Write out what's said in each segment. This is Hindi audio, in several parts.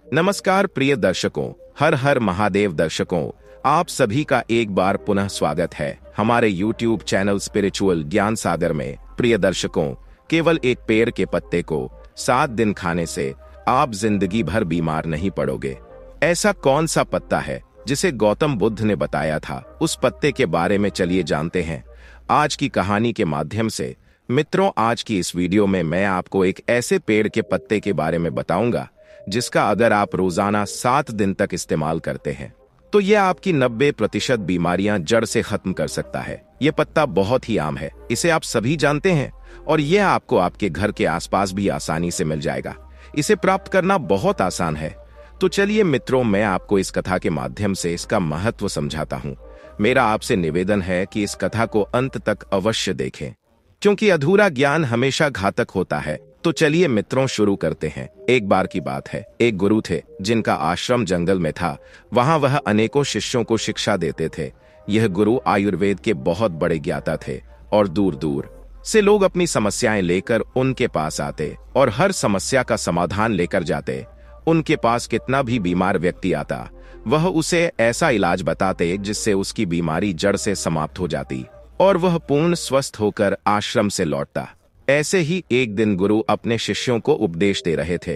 नमस्कार प्रिय दर्शकों, हर हर महादेव दर्शकों, आप सभी का एक बार पुनः स्वागत है हमारे YouTube चैनल स्पिरिचुअल ज्ञान सागर में। प्रिय दर्शकों, केवल एक पेड़ के पत्ते को 7 दिन खाने से आप जिंदगी भर बीमार नहीं पड़ोगे। ऐसा कौन सा पत्ता है जिसे गौतम बुद्ध ने बताया था? उस पत्ते के बारे में चलिए जानते हैं आज की कहानी के माध्यम से। मित्रों, आज की इस वीडियो में मैं आपको एक ऐसे पेड़ के पत्ते के बारे में बताऊंगा जिसका अगर आप रोजाना 7 दिन तक इस्तेमाल करते हैं तो यह आपकी 90% बीमारियां जड़ से खत्म कर सकता है। यह पत्ता बहुत ही आम है, इसे आप सभी जानते हैं और यह आपको आपके घर के आसपास भी आसानी से मिल जाएगा। इसे प्राप्त करना बहुत आसान है। तो चलिए मित्रों, मैं आपको इस कथा के माध्यम से इसका महत्व समझाता हूँ। मेरा आपसे निवेदन है कि इस कथा को अंत तक अवश्य देखें, क्योंकि अधूरा ज्ञान हमेशा घातक होता है। तो चलिए मित्रों, शुरू करते हैं। एक बार की बात है, एक गुरु थे जिनका आश्रम जंगल में था। वहां वह अनेकों शिष्यों को शिक्षा देते थे। यह गुरु आयुर्वेद के बहुत बड़े ज्ञाता थे और दूर दूर से लोग अपनी समस्याएं लेकर उनके पास आते और हर समस्या का समाधान लेकर जाते। उनके पास कितना भी बीमार व्यक्ति आता, वह उसे ऐसा इलाज बताते जिससे उसकी बीमारी जड़ से समाप्त हो जाती और वह पूर्ण स्वस्थ होकर आश्रम से लौटता। ऐसे ही एक दिन गुरु अपने शिष्यों को उपदेश दे रहे थे।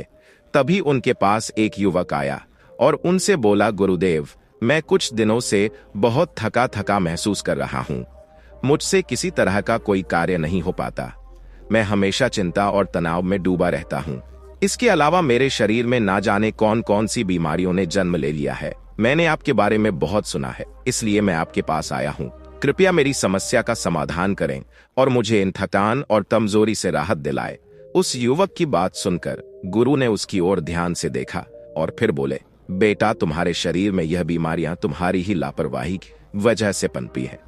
तभी उनके पास एक युवक आया और उनसे बोला, गुरुदेव, मैं कुछ दिनों से बहुत थका थका महसूस कर रहा हूँ। मुझसे किसी तरह का कोई कार्य नहीं हो पाता। मैं हमेशा चिंता और तनाव में डूबा रहता हूँ। इसके अलावा मेरे शरीर में ना जाने कौन कौन सी बीमारियों ने जन्म ले लिया है। मैंने आपके बारे में बहुत सुना है, इसलिए मैं आपके पास आया हूँ। कृपया मेरी समस्या का समाधान करें और मुझे इन थकान और कमजोरी से राहत दिलाए। उस युवक की बात सुनकर गुरु ने उसकी ओर ध्यान से देखा और फिर बोले, बेटा, तुम्हारे शरीर में यह बीमारियां तुम्हारी ही लापरवाही की वजह से पनपी है।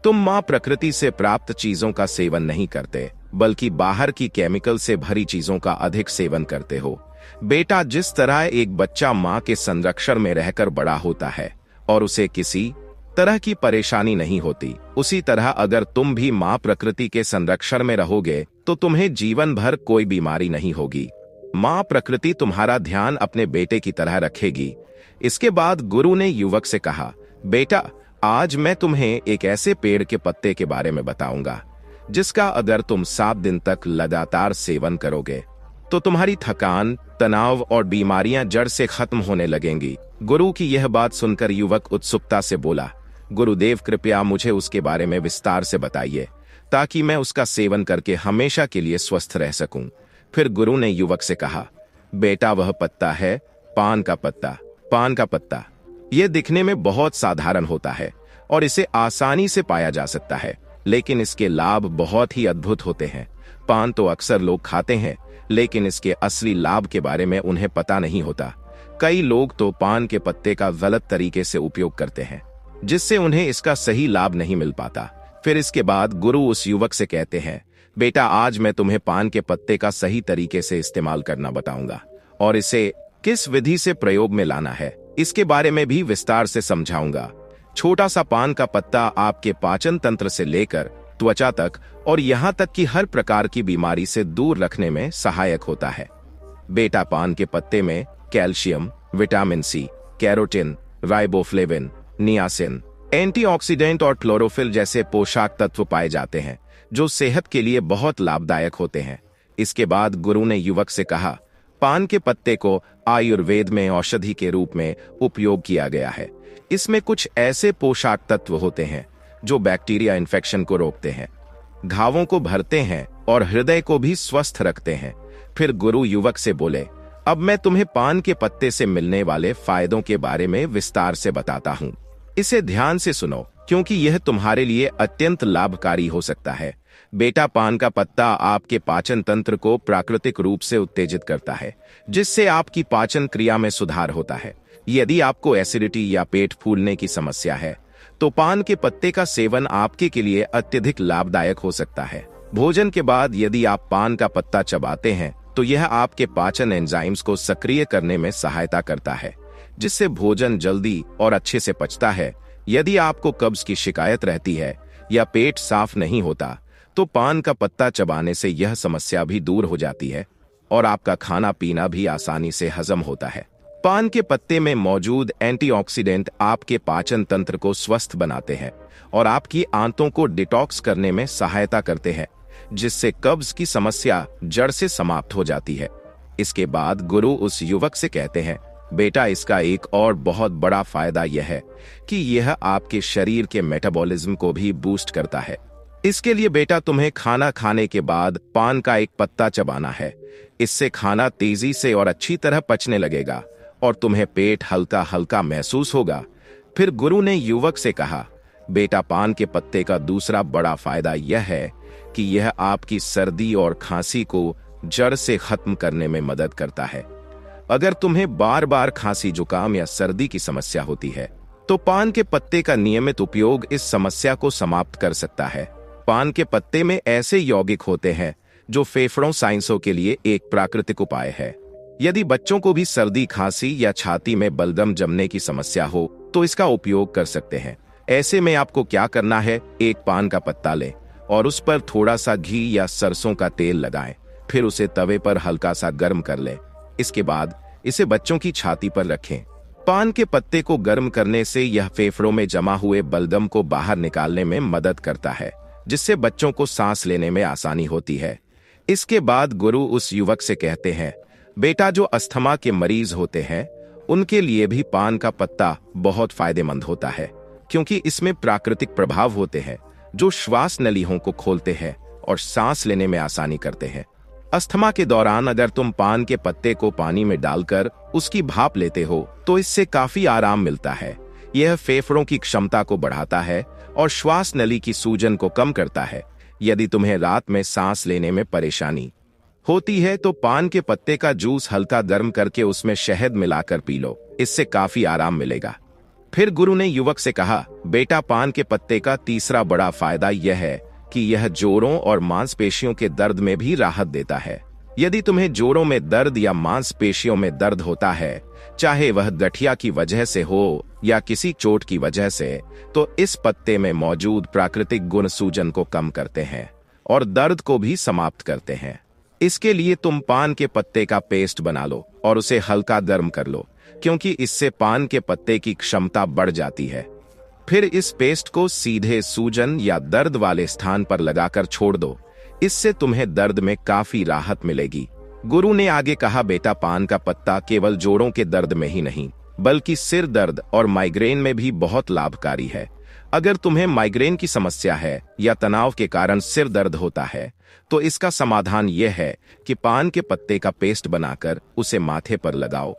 तुम मां प्रकृति से प्राप्त चीजों का सेवन नहीं करते, बल्कि बाहर की केमिकल से भरी चीजों का अधिक सेवन करते हो। बेटा, जिस तरह एक बच्चा मां के संरक्षण में रहकर बड़ा होता है और उसे किसी तरह की परेशानी नहीं होती, उसी तरह अगर तुम भी मां प्रकृति के संरक्षण में रहोगे तो तुम्हें जीवन भर कोई बीमारी नहीं होगी। मां प्रकृति तुम्हारा ध्यान अपने बेटे की तरह रखेगी। इसके बाद गुरु ने युवक से कहा, बेटा, आज मैं तुम्हें एक ऐसे पेड़ के पत्ते के बारे में बताऊंगा जिसका अगर तुम 7 दिन तक लगातार सेवन करोगे तो तुम्हारी थकान, तनाव और बीमारियां जड़ से खत्म होने लगेंगी। गुरु की यह बात सुनकर युवक उत्सुकता से बोला, गुरुदेव, कृपया मुझे उसके बारे में विस्तार से बताइए ताकि मैं उसका सेवन करके हमेशा के लिए स्वस्थ रह सकूं। फिर गुरु ने युवक से कहा, बेटा, वह पत्ता है पान का पत्ता। पान का पत्ता यह दिखने में बहुत साधारण होता है और इसे आसानी से पाया जा सकता है, लेकिन इसके लाभ बहुत ही अद्भुत होते हैं। पान तो अक्सर लोग खाते हैं, लेकिन इसके असली लाभ के बारे में उन्हें पता नहीं होता। कई लोग तो पान के पत्ते का गलत तरीके से उपयोग करते हैं, जिससे उन्हें इसका सही लाभ नहीं मिल पाता। फिर इसके बाद गुरु उस युवक से कहते हैं, बेटा, आज मैं तुम्हें पान के पत्ते का सही तरीके से इस्तेमाल करना बताऊंगा और इसे किस विधि से प्रयोग में लाना है इसके बारे में भी विस्तार से समझाऊंगा। छोटा सा पान का पत्ता आपके पाचन तंत्र से लेकर त्वचा तक और यहाँ तक कि हर प्रकार की बीमारी से दूर रखने में सहायक होता है। बेटा, पान के पत्ते में calcium, vitamin C, carotene, riboflavin, niacin, antioxidant और क्लोरोफिल जैसे पोषक तत्व पाए जाते हैं जो सेहत के लिए बहुत लाभदायक होते हैं। इसके बाद गुरु ने युवक से कहा, पान के पत्ते को आयुर्वेद में औषधि के रूप में उपयोग किया गया है। इसमें कुछ ऐसे पोषक तत्व होते हैं जो बैक्टीरिया इन्फेक्शन को रोकते हैं, घावों को भरते हैं और हृदय को भी स्वस्थ रखते हैं। फिर गुरु युवक से बोले, अब मैं तुम्हें पान के पत्ते से मिलने वाले फायदों के बारे में विस्तार से बताता हूँ। इसे ध्यान से सुनो, क्योंकि यह तुम्हारे लिए अत्यंत लाभकारी हो सकता है। बेटा, पान का पत्ता आपके पाचन तंत्र को प्राकृतिक रूप से उत्तेजित करता है, जिससे आपकी पाचन क्रिया में सुधार होता है। यदि आपको एसिडिटी या पेट फूलने की समस्या है तो पान के पत्ते का सेवन आपके के लिए अत्यधिक लाभदायक हो सकता है। भोजन के बाद यदि आप पान का पत्ता चबाते हैं तो यह आपके पाचन एंजाइम्स को सक्रिय करने में सहायता करता है, जिससे भोजन जल्दी और अच्छे से पचता है। यदि आपको कब्ज की शिकायत रहती है या पेट साफ नहीं होता तो पान का पत्ता चबाने से यह समस्या भी दूर हो जाती है और आपका खाना पीना भी आसानी से हजम होता है। पान के पत्ते में मौजूद एंटीऑक्सीडेंट आपके पाचन तंत्र को स्वस्थ बनाते हैं और आपकी आंतों को डिटॉक्स करने में सहायता करते हैं, जिससे कब्ज की समस्या जड़ से समाप्त हो जाती है। इसके बाद गुरु उस युवक से कहते हैं, बेटा इसका एक और बहुत बड़ा फायदा यह है कि यह आपके शरीर के मेटाबॉलिज्म को भी बूस्ट करता है। इसके लिए बेटा तुम्हें खाना खाने के बाद पान का एक पत्ता चबाना है। इससे खाना तेजी से और अच्छी तरह पचने लगेगा और तुम्हें पेट हल्का हल्का महसूस होगा। फिर गुरु ने युवक से कहा, बेटा पान के पत्ते का दूसरा बड़ा फायदा यह है कि यह आपकी सर्दी और खांसी को जड़ से खत्म करने में मदद करता है। अगर तुम्हें बार बार खांसी, जुकाम या सर्दी की समस्या होती है तो पान के पत्ते का नियमित उपयोग इस समस्या को समाप्त कर सकता है। पान के पत्ते में ऐसे यौगिक होते हैं जो फेफड़ों साइंसों के लिए एक प्राकृतिक उपाय है। यदि बच्चों को भी सर्दी, खांसी या छाती में बलगम जमने की समस्या हो तो इसका उपयोग कर सकते हैं। ऐसे में आपको क्या करना है, एक पान का पत्ता लें और उस पर थोड़ा सा घी या सरसों का तेल लगाएं। फिर उसे तवे पर हल्का सा गर्म कर लें। इसके बाद इसे बच्चों की छाती पर रखें। पान के पत्ते को गर्म करने से यह फेफड़ों में जमा हुए बलगम को बाहर निकालने में मदद करता है, जिससे बच्चों को सांस लेने में आसानी होती है। इसके बाद गुरु उस युवक से कहते हैं, बेटा जो अस्थमा के मरीज होते हैं उनके लिए भी पान का पत्ता बहुत फायदेमंद होता है, क्योंकि इसमें प्राकृतिक प्रभाव होते हैं जो श्वास नलियों को खोलते हैं और सांस लेने में आसानी करते हैं। अस्थमा के दौरान अगर तुम पान के पत्ते को पानी में डालकर उसकी भाप लेते हो तो इससे काफी आराम मिलता है। यह फेफड़ों की क्षमता को बढ़ाता है और श्वास नली की सूजन को कम करता है। यदि तुम्हें रात में सांस लेने में परेशानी होती है तो पान के पत्ते का जूस हल्का गर्म करके उसमें शहद मिलाकर पी लो, इससे काफी आराम मिलेगा। फिर गुरु ने युवक से कहा, बेटा पान के पत्ते का तीसरा बड़ा फायदा यह है कि यह जोड़ों और मांसपेशियों के दर्द में भी राहत देता है। यदि तुम्हें जोड़ों में दर्द या मांसपेशियों में दर्द होता है, चाहे वह गठिया की वजह से हो या किसी चोट की वजह से, तो इस पत्ते में मौजूद प्राकृतिक गुण सूजन को कम करते हैं और दर्द को भी समाप्त करते हैं। इसके लिए तुम पान के पत्ते का पेस्ट बना लो और उसे हल्का गर्म कर लो, क्योंकि इससे पान के पत्ते की क्षमता बढ़ जाती है। फिर इस पेस्ट को सीधे सूजन या दर्द वाले स्थान पर लगाकर छोड़ दो, इससे तुम्हें दर्द में काफी राहत मिलेगी। गुरु ने आगे कहा, बेटा पान का पत्ता केवल जोड़ों के दर्द में ही नहीं बल्कि सिर दर्द और माइग्रेन में भी बहुत लाभकारी है। अगर तुम्हें माइग्रेन की समस्या है या तनाव के कारण सिर दर्द होता है तो इसका समाधान यह है कि पान के पत्ते का पेस्ट बनाकर उसे माथे पर लगाओ।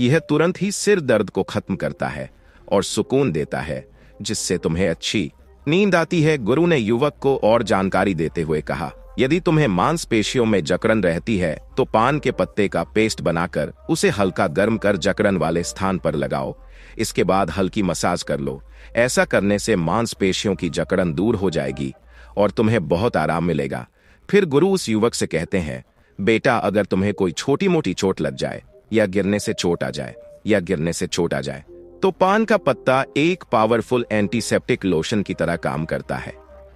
यह तुरंत ही सिर दर्द को खत्म करता है और सुकून देता है, जिससे तुम्हें अच्छी नींद आती है। गुरु ने युवक को और जानकारी देते हुए कहा, यदि तुम्हें मांसपेशियों में जकड़न रहती है तो पान के पत्ते का पेस्ट बनाकर उसे हल्का गर्म कर जकड़न वाले स्थान पर लगाओ। इसके बाद हल्की मसाज कर लो। ऐसा करने से मांसपेशियों की जकड़न दूर हो जाएगी और तुम्हें बहुत आराम मिलेगा। फिर गुरु उस युवक से कहते हैं, बेटा अगर तुम्हें कोई छोटी मोटी चोट लग जाए या गिरने से चोट आ जाए तो पान का पत्ता एक पावरफुल एंटीसेप्टिक लोशन की तरह काम करता है।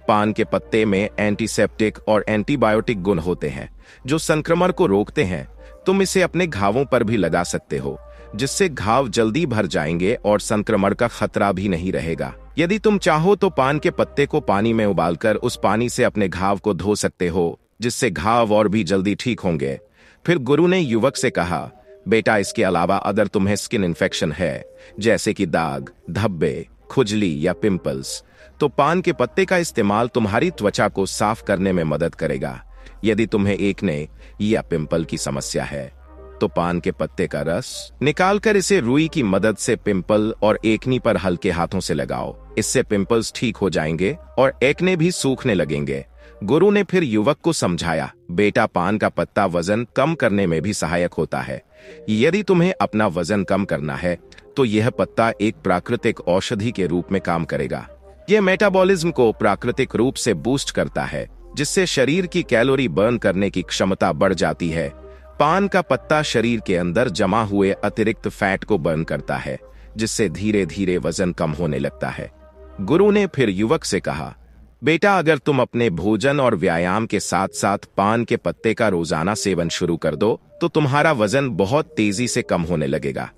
पान के पत्ते में एंटीसेप्टिक और एंटीबायोटिक गुण होते हैं जो संक्रमण को रोकते हैं। तुम इसे अपने घावों पर भी लगा सकते हो, जिससे घाव जल्दी भर जाएंगे और संक्रमण का खतरा भी नहीं रहेगा। यदि तुम चाहो तो पान के पत्ते को पानी में उबालकर उस पानी से अपने घाव को धो सकते हो, जिससे घाव और भी जल्दी ठीक होंगे। फिर गुरु ने युवक से कहा, बेटा इसके अलावा अगर तुम्हें स्किन इन्फेक्शन है, जैसे कि दाग, धब्बे, खुजली या पिंपल्स, तो पान के पत्ते का इस्तेमाल तुम्हारी त्वचा को साफ करने में मदद करेगा। यदि तुम्हें एक्ने या पिंपल की समस्या है तो पान के पत्ते का रस निकालकर इसे रुई की मदद से पिंपल और एक्ने पर हल्के हाथों से लगाओ। इससे पिंपल्स ठीक हो जाएंगे और एक्ने भी सूखने लगेंगे। गुरु ने फिर युवक को समझाया, बेटा पान का पत्ता वजन कम करने में भी सहायक होता है। यदि तुम्हें अपना वजन कम करना है तो यह पत्ता एक प्राकृतिक औषधि के रूप में काम करेगा। यह मेटाबॉलिज्म को प्राकृतिक रूप से बूस्ट करता है, जिससे शरीर की कैलोरी बर्न करने की क्षमता बढ़ जाती है। पान का पत्ता शरीर के अंदर जमा हुए अतिरिक्त फैट को बर्न करता है, जिससे धीरे धीरे वजन कम होने लगता है। गुरु ने फिर युवक से कहा, बेटा अगर तुम अपने भोजन और व्यायाम के साथ साथ पान के पत्ते का रोजाना सेवन शुरू कर दो तो तुम्हारा वजन बहुत तेजी से कम होने लगेगा।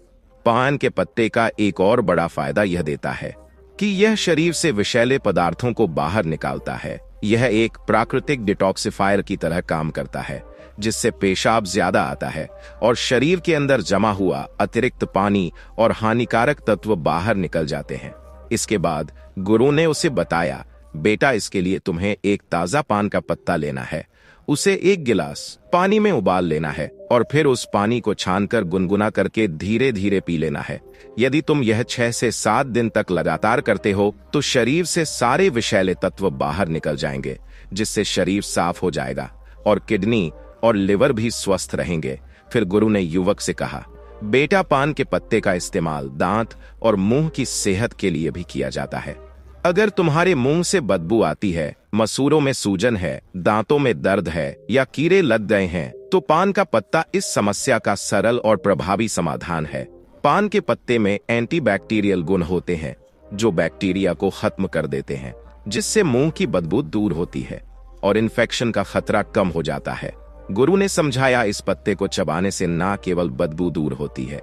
पान के पत्ते का एक और बड़ा फायदा यह देता है कि यह शरीर से विषैले पदार्थों को बाहर निकालता है। यह एक प्राकृतिक डिटॉक्सिफायर की तरह काम करता है, जिससे पेशाब ज्यादा आता है और शरीर के अंदर जमा हुआ अतिरिक्त पानी और हानिकारक तत्व बाहर निकल जाते हैं। इसके बाद गुरु ने उसे बताया, बेटा इसके लिए तुम्हें एक ताजा पान का पत्ता लेना है, उसे 1 गिलास पानी में उबाल लेना है और फिर उस पानी को छानकर गुनगुना करके धीरे धीरे पी लेना है। यदि तुम यह 6 से 7 दिन तक लगातार करते हो तो शरीर से सारे विषैले तत्व बाहर निकल जाएंगे, जिससे शरीर साफ हो जाएगा और किडनी और लिवर भी स्वस्थ रहेंगे। फिर गुरु ने युवक से कहा, बेटा पान के पत्ते का इस्तेमाल दांत और मुंह की सेहत के लिए भी किया जाता है। अगर तुम्हारे मुंह से बदबू आती है, मसूड़ों में सूजन है, दांतों में दर्द है या कीड़े लग गए हैं, तो पान का पत्ता इस समस्या का सरल और प्रभावी समाधान है। पान के पत्ते में एंटीबैक्टीरियल गुण होते हैं, जो बैक्टीरिया को खत्म कर देते हैं, जिससे मुंह की बदबू दूर होती है और इन्फेक्शन का खतरा कम हो जाता है। गुरु ने समझाया, इस पत्ते को चबाने से न केवल बदबू दूर होती है,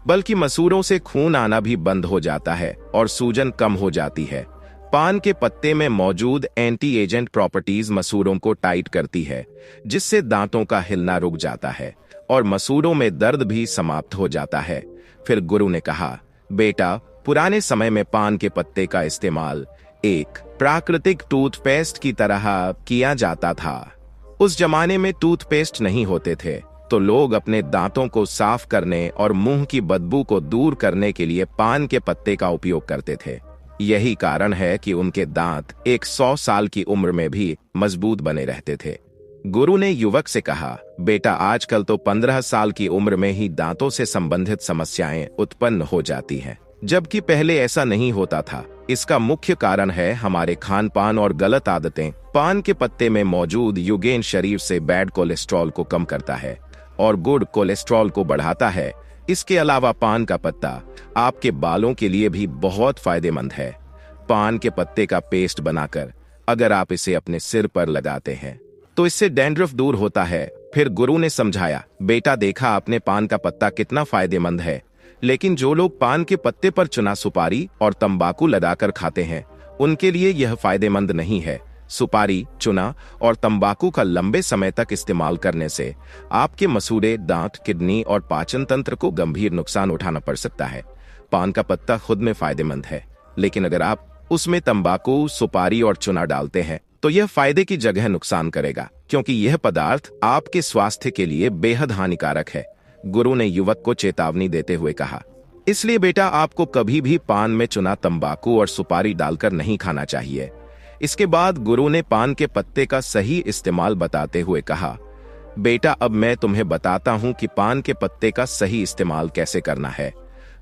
बल्कि मसूड़ों से खून आना भी बंद हो जाता है और सूजन कम हो जाती है। पान के पत्ते में मौजूद एंटी एजेंट प्रॉपर्टीज मसूड़ों को टाइट करती है, जिससे दांतों का हिलना रुक जाता है और मसूड़ों में दर्द भी समाप्त हो जाता है। फिर गुरु ने कहा, बेटा पुराने समय में पान के पत्ते का इस्तेमाल एक प्राकृतिक टूथपेस्ट की तरह किया जाता था। उस जमाने में टूथपेस्ट नहीं होते थे, तो लोग अपने दांतों को साफ करने और मुंह की बदबू को दूर करने के लिए पान के पत्ते का उपयोग करते थे। यही कारण है कि उनके दांत 100 साल की उम्र में भी मजबूत बने रहते थे। गुरु ने युवक से कहा, बेटा आजकल तो 15 साल की उम्र में ही दांतों से संबंधित समस्याएं उत्पन्न हो जाती हैं, जबकि पहले ऐसा नहीं होता था। इसका मुख्य कारण है हमारे खान पान और गलत आदतें। पान के पत्ते में मौजूद यूगेन शरीर से बैड कोलेस्ट्रॉल को कम करता है और गुड कोलेस्ट्रॉल को बढ़ाता है। इसके अलावा पान का पत्ता आपके बालों के लिए भी बहुत फायदेमंद है। पान के पत्ते का पेस्ट बनाकर अगर आप इसे अपने सिर पर लगाते हैं तो इससे डैंड्रफ दूर होता है। फिर गुरु ने समझाया, बेटा देखा आपने पान का पत्ता कितना फायदेमंद है, लेकिन जो लोग पान के पत्ते पर चुना सुपारी और तंबाकू लगाकर खाते हैं, उनके लिए यह फायदेमंद नहीं है। सुपारी, चुना और तंबाकू का लंबे समय तक इस्तेमाल करने से आपके मसूड़े, दांत, किडनी और पाचन तंत्र को गंभीर नुकसान उठाना पड़ सकता है। पान का पत्ता खुद में फायदेमंद है, लेकिन अगर आप उसमें तंबाकू, सुपारी और चुना डालते हैं तो यह फायदे की जगह नुकसान करेगा, क्योंकि यह पदार्थ आपके स्वास्थ्य के लिए बेहद हानिकारक है। गुरु ने युवक को चेतावनी देते हुए कहा, इसलिए बेटा आपको कभी भी पान में चुना, तंबाकू और सुपारी डालकर नहीं खाना चाहिए। इसके बाद गुरु ने पान के पत्ते का सही इस्तेमाल बताते हुए कहा, बेटा अब मैं तुम्हें बताता हूं कि पान के पत्ते का सही इस्तेमाल कैसे करना है।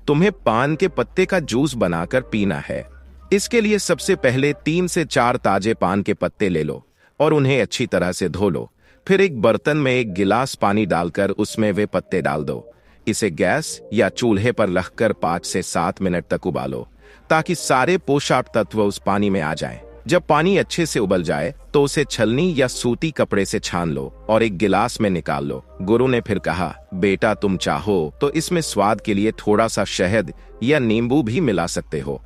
तुम्हें पान के पत्ते का जूस बनाकर पीना है। इसके लिए सबसे पहले 3 से 4 ताजे पान के पत्ते ले लो और उन्हें अच्छी तरह से धो लो। फिर एक बर्तन में 1 गिलास पानी डालकर उसमें वे पत्ते डाल दो। इसे गैस या चूल्हे पर रखकर 5 से 7 मिनट तक उबालो, ताकि सारे पोषक तत्व उस पानी में आ जाएं। जब पानी अच्छे से उबल जाए तो उसे छलनी या सूती कपड़े से छान लो और एक गिलास में निकाल लो। गुरु ने फिर कहा, बेटा तुम चाहो तो इसमें स्वाद के लिए थोड़ा सा शहद या नींबू भी मिला सकते हो।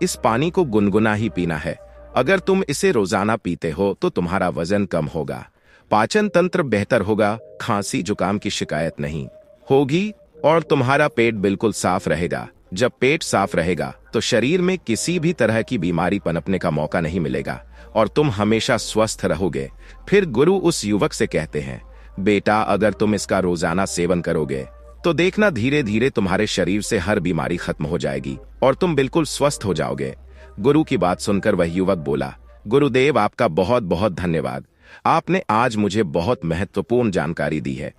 इस पानी को गुनगुना ही पीना है। अगर तुम इसे रोजाना पीते हो तो तुम्हारा वजन कम होगा, पाचन तंत्र बेहतर होगा, खांसी जुकाम की शिकायत नहीं होगी और तुम्हारा पेट बिल्कुल साफ रहेगा। जब पेट साफ रहेगा तो शरीर में किसी भी तरह की बीमारी पनपने का मौका नहीं मिलेगा और तुम हमेशा स्वस्थ रहोगे। फिर गुरु उस युवक से कहते हैं, बेटा अगर तुम इसका रोजाना सेवन करोगे तो देखना धीरे धीरे तुम्हारे शरीर से हर बीमारी खत्म हो जाएगी और तुम बिल्कुल स्वस्थ हो जाओगे। गुरु की बात सुनकर वह युवक बोला, गुरुदेव आपका बहुत बहुत धन्यवाद, आपने आज मुझे बहुत महत्वपूर्ण जानकारी दी है।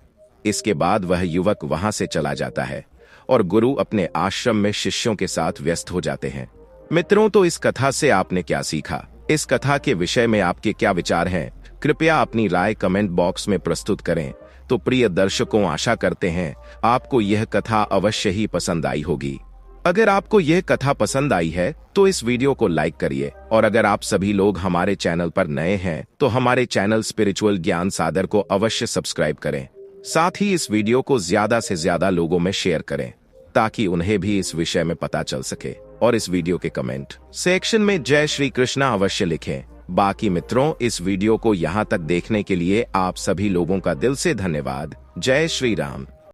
इसके बाद वह युवक वहां से चला जाता है और गुरु अपने आश्रम में शिष्यों के साथ व्यस्त हो जाते हैं। मित्रों, तो इस कथा से आपने क्या सीखा? इस कथा के विषय में आपके क्या विचार हैं? कृपया अपनी राय कमेंट बॉक्स में प्रस्तुत करें। तो प्रिय दर्शकों, आशा करते हैं आपको यह कथा अवश्य ही पसंद आई होगी। अगर आपको यह कथा पसंद आई है तो इस वीडियो को लाइक करिए और अगर आप सभी लोग हमारे चैनल पर नए हैं तो हमारे चैनल स्पिरिचुअल ज्ञान सागर को अवश्य सब्सक्राइब करें। साथ ही इस वीडियो को ज्यादा से ज्यादा लोगों में शेयर करें। ताकि उन्हें भी इस विषय में पता चल सके। और इस वीडियो के कमेंट सेक्शन में जय श्री कृष्णा अवश्य लिखें। बाकी मित्रों, इस वीडियो को यहाँ तक देखने के लिए आप सभी लोगों का दिल से धन्यवाद। जय श्री राम।